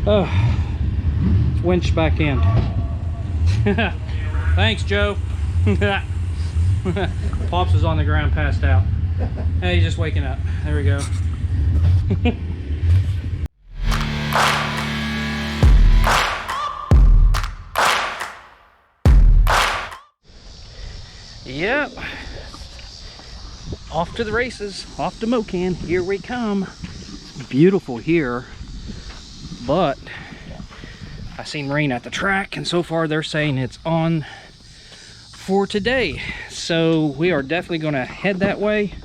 Oh, it's winched back in. Thanks, Joe. Pops is on the ground, passed out. Hey, he's just waking up. There we go. Yep. Off to the races, off to Mocan. Here we come. It's beautiful here, but I seen rain at the track, and so far they're saying it's on for today. So we are definitely going to head that way.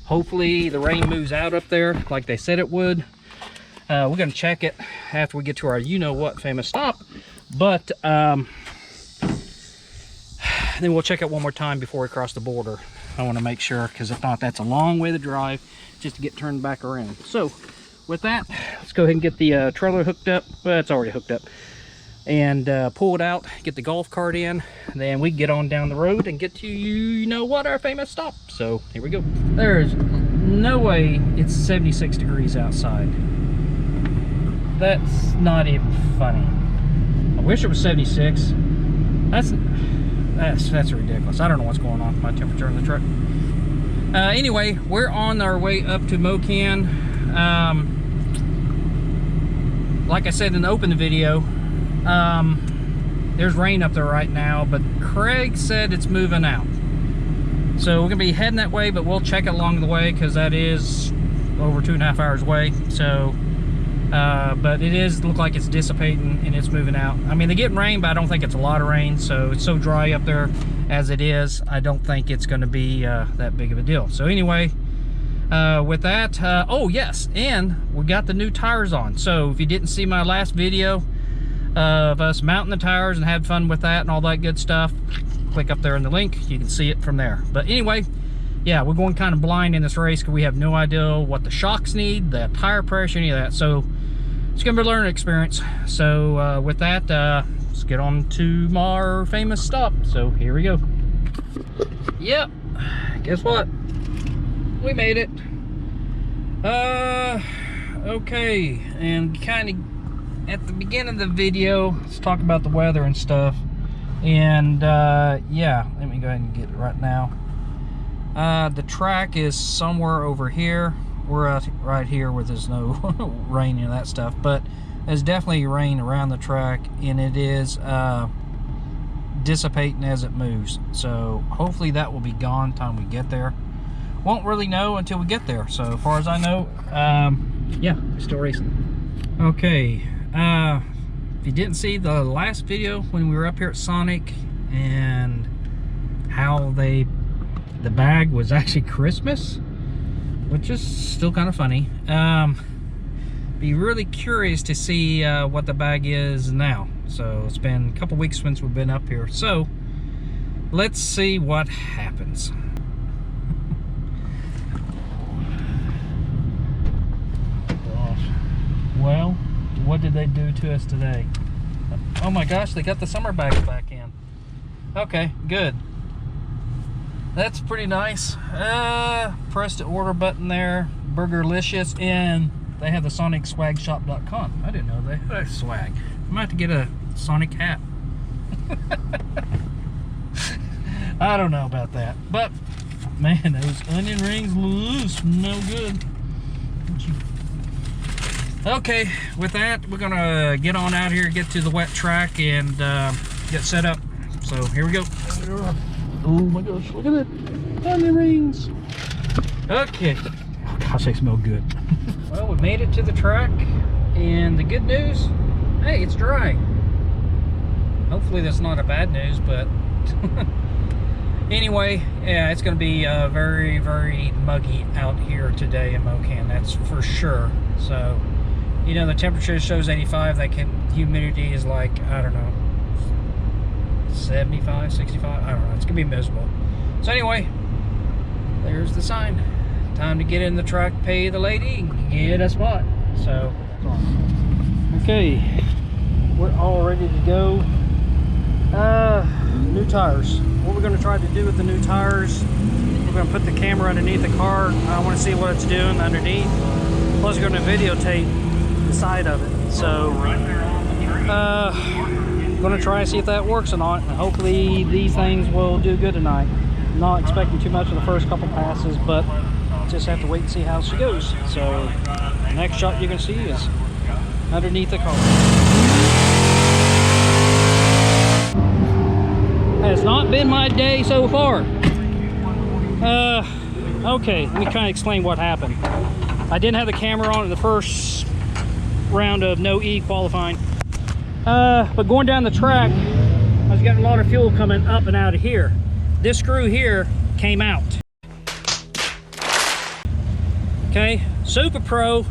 Hopefully the rain moves out up there like they said it would. We're going to check it after we get to our you-know-what famous stop. But then we'll check it one more time before we cross the border. I want to make sure, because if not, that's a long way to drive just to get turned back around. So with that, let's go ahead and get the trailer hooked up. Well, it's already hooked up. And pull it out, get the golf cart in, and then we get on down the road and get to you-know-what, our famous stop. So here we go. There's no way it's 76 degrees outside. That's not even funny. I wish it was 76. That's ridiculous. I don't know what's going on with my temperature in the truck. Anyway, we're on our way up to Mocan. Like I said in the open video, there's rain up there right now, but Craig said it's moving out. So we're gonna be heading that way, but we'll check it along the way because that is over 2.5 hours away. So but it is look like it's dissipating and it's moving out. I mean, they're getting rain, but I don't think it's a lot of rain. So it's so dry up there as it is, I don't think it's going to be that big of a deal. So anyway, with that, oh yes, and we got the new tires on. So if you didn't see my last video of us mounting the tires and had fun with that and all that good stuff, click up there in the link, you can see it from there. But anyway, yeah, we're going kind of blind in this race because we have no idea what the shocks need, the tire pressure, any of that. So it's gonna be a learning experience. So with that, let's get on to our famous stop. So here we go. Yep, guess what? We made it. Okay, and kind of at the beginning of the video, let's talk about the weather and stuff. And yeah, let me go ahead and get it right now. The track is somewhere over here. We're out right here where there's no rain and that stuff, but there's definitely rain around the track, and it is dissipating as it moves. So hopefully that will be gone time we get there. Won't really know until we get there. So as far as I know, yeah, we're still racing. Okay, if you didn't see the last video when we were up here at Sonic and how the bag was actually Christmas, which is still kind of funny. Be really curious to see what the bag is now. So it's been a couple weeks since we've been up here. So let's see what happens. Well, what did they do to us today? Oh my gosh, they got the summer bags back in. Okay, good. That's pretty nice. Press the order button there, Burgerlicious, and they have the SonicSwagShop.com. I didn't know they had a swag. I might have to get a Sonic hat. I don't know about that, but man, those onion rings loose, no good. Okay, with that, we're gonna get on out here, get to the wet track, and get set up. So here we go. Oh my gosh, look at it. Onion rings. Okay. Oh gosh, they smell good. Well, we made it to the track, and the good news, hey, it's dry. Hopefully that's not a bad news, but anyway, yeah, it's going to be very, very muggy out here today in Mocan, that's for sure. So, you know, the temperature shows 85, that humidity is like, I don't know, 75, 65, I don't know, it's gonna be miserable. So anyway, there's the sign. Time to get in the truck, pay the lady, and get a spot. So, okay, we're all ready to go. New tires. What we're gonna try to do with the new tires, we're gonna put the camera underneath the car. I wanna see what it's doing underneath. Plus we're gonna videotape to inside of it. So gonna try and see if that works or not, and hopefully these things will do good tonight. Not expecting too much of the first couple passes, but just have to wait and see how she goes. So next shot you're gonna see is underneath the car. Has not been my day so far. Okay, let me kind of explain what happened. I didn't have the camera on in the first round of no E qualifying. But going down the track, I was getting a lot of fuel coming up and out of here. This screw here came out. Okay, Super Pro,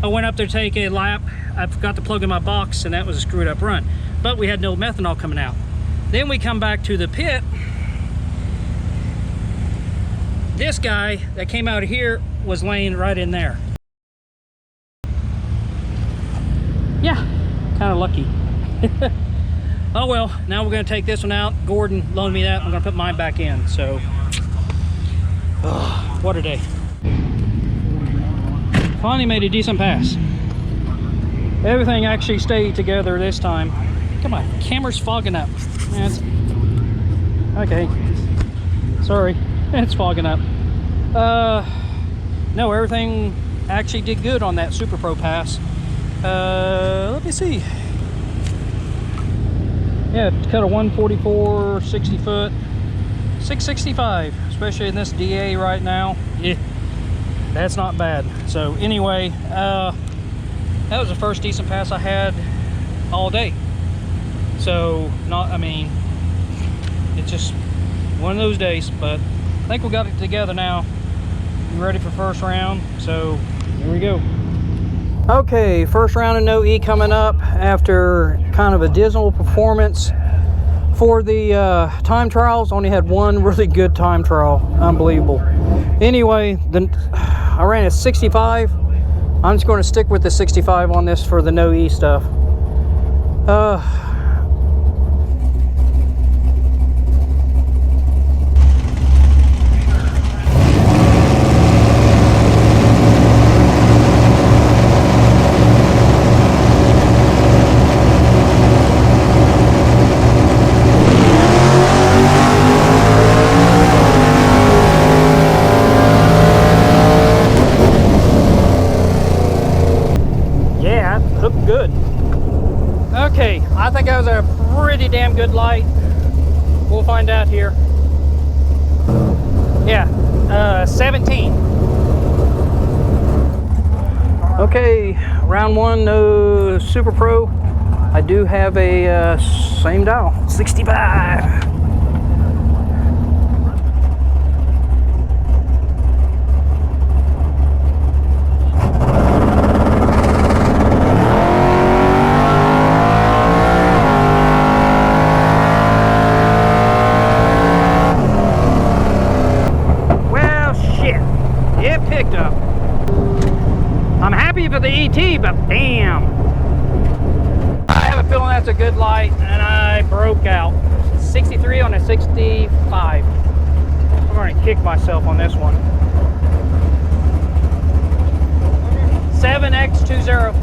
I went up there to take a lap. I forgot to plug in my box, and that was a screwed up run. But we had no methanol coming out. Then we come back to the pit. This guy that came out of here was laying right in there. Yeah, kind of lucky. Oh well, now we're gonna take this one out. Gordon loaned me that. I'm gonna put mine back in. So, what a day. Finally made a decent pass. Everything actually stayed together this time. Come on, camera's fogging up. Okay, sorry, it's fogging up. No, everything actually did good on that Super Pro pass. Let me see. Yeah, cut a 144, 60 foot, 665, especially in this DA right now. Yeah, that's not bad. So anyway, that was the first decent pass I had all day. So I mean, it's just one of those days, but I think we got it together now. We're ready for first round, so here we go. Okay, first round of no E coming up after kind of a dismal performance for the time trials. Only had one really good time trial. Unbelievable. Anyway, I ran a 65. I'm just going to stick with the 65 on this for the no E stuff. Good. Okay, I think that was a pretty damn good light. We'll find out here. Yeah, 17. Okay, round one, no Super Pro. I do have a same dial, 65. For the ET, but damn, I have a feeling that's a good light, and I broke out. 63 on a 65. I'm going to kick myself on this one. 7X20.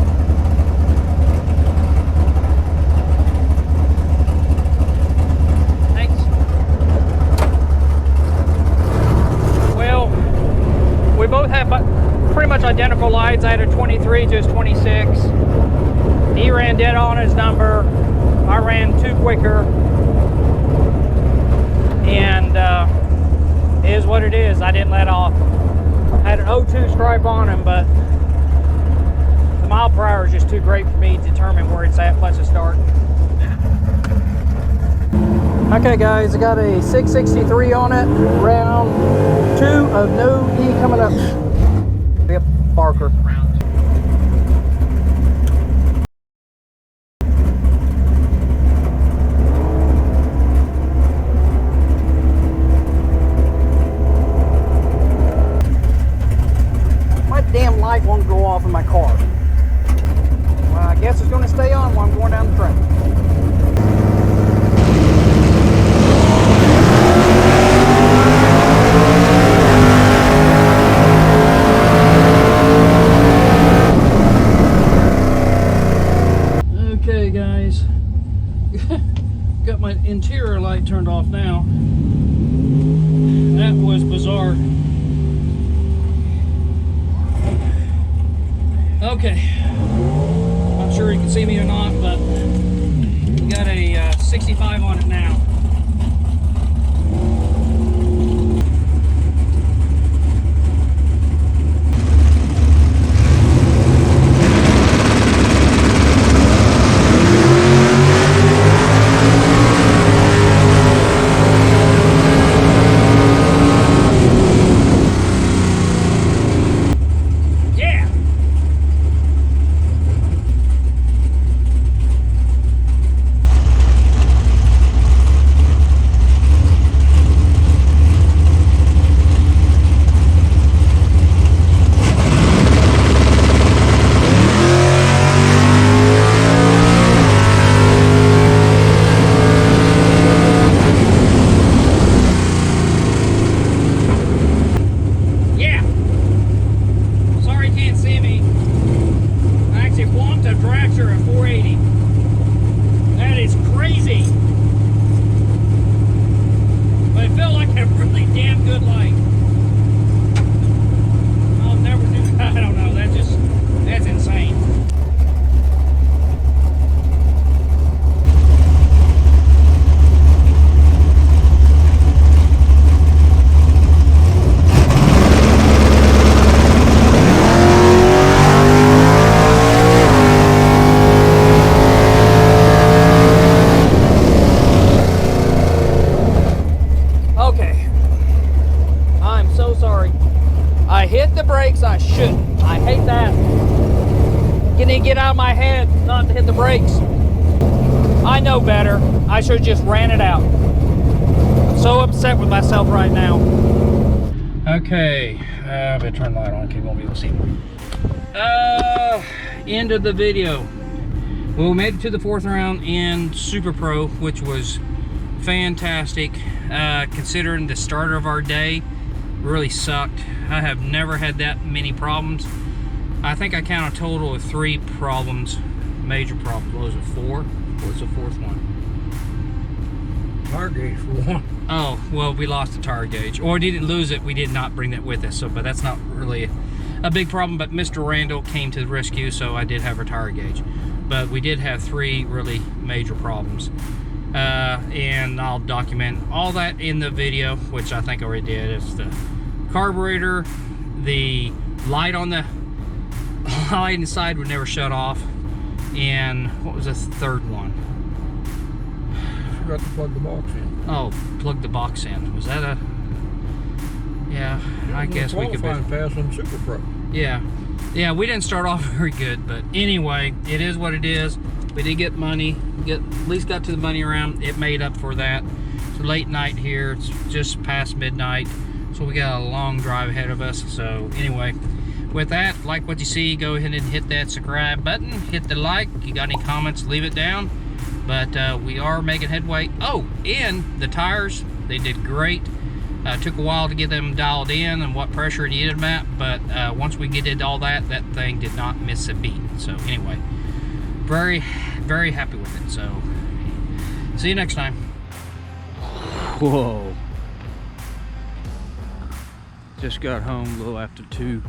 Thanks. Well, we both have pretty much identical lights. I had a 23 to his 26. He ran dead on his number. I ran two quicker. And it is what it is. I didn't let off. I had an 02 stripe on him, but the mile per hour is just too great for me to determine where it's at plus a start. Okay guys, I got a 663 on it. Round two of no E coming up. Yep, Parker. My damn light won't go off in my car. Well, I guess it's going to stay on while I'm going down the track. got my interior light turned off now. That was bizarre. Okay, not sure you can see me or not, but we got a 65 on it now. I shouldn't. I hate that. Can it get out of my head not to hit the brakes? I know better. I should have just ran it out. I'm so upset with myself right now. Okay, I better turn the light on. Okay, you won't be able to see me. End of the video. Well, we made it to the 4th round in Super Pro, which was fantastic. Considering the starter of our day really sucked. I have never had that many problems. I think I count a total of 3 problems, major problems. What was it, 4? What's the 4th one? Tire gauge for one. Oh, well, we lost the tire gauge. Or didn't lose it, we did not bring that with us. So, but that's not really a big problem. But Mr. Randall came to the rescue, so I did have a tire gauge. But we did have 3 really major problems. And I'll document all that in the video, which I think I already did. It's the carburetor, the light on the light inside would never shut off, and what was the 3rd one? Forgot to plug the box in. Oh, plug the box in. Was that a? Yeah, I guess we could. Qualifying pass on Super Pro. Yeah, we didn't start off very good, but anyway, it is what it is. We did get money. At least got to the money round. It made up for that. It's a late night here. It's just past midnight. So we got a long drive ahead of us. So anyway, with that, like what you see, go ahead and hit that subscribe button, hit the like. If you got any comments, leave it down. But we are making headway. Oh, and the tires, they did great. Took a while to get them dialed in and what pressure it needed them at, but once we did all that, that thing did not miss a beat. So anyway, very, very happy with it. So see you next time. Whoa. Just got home a little after 2.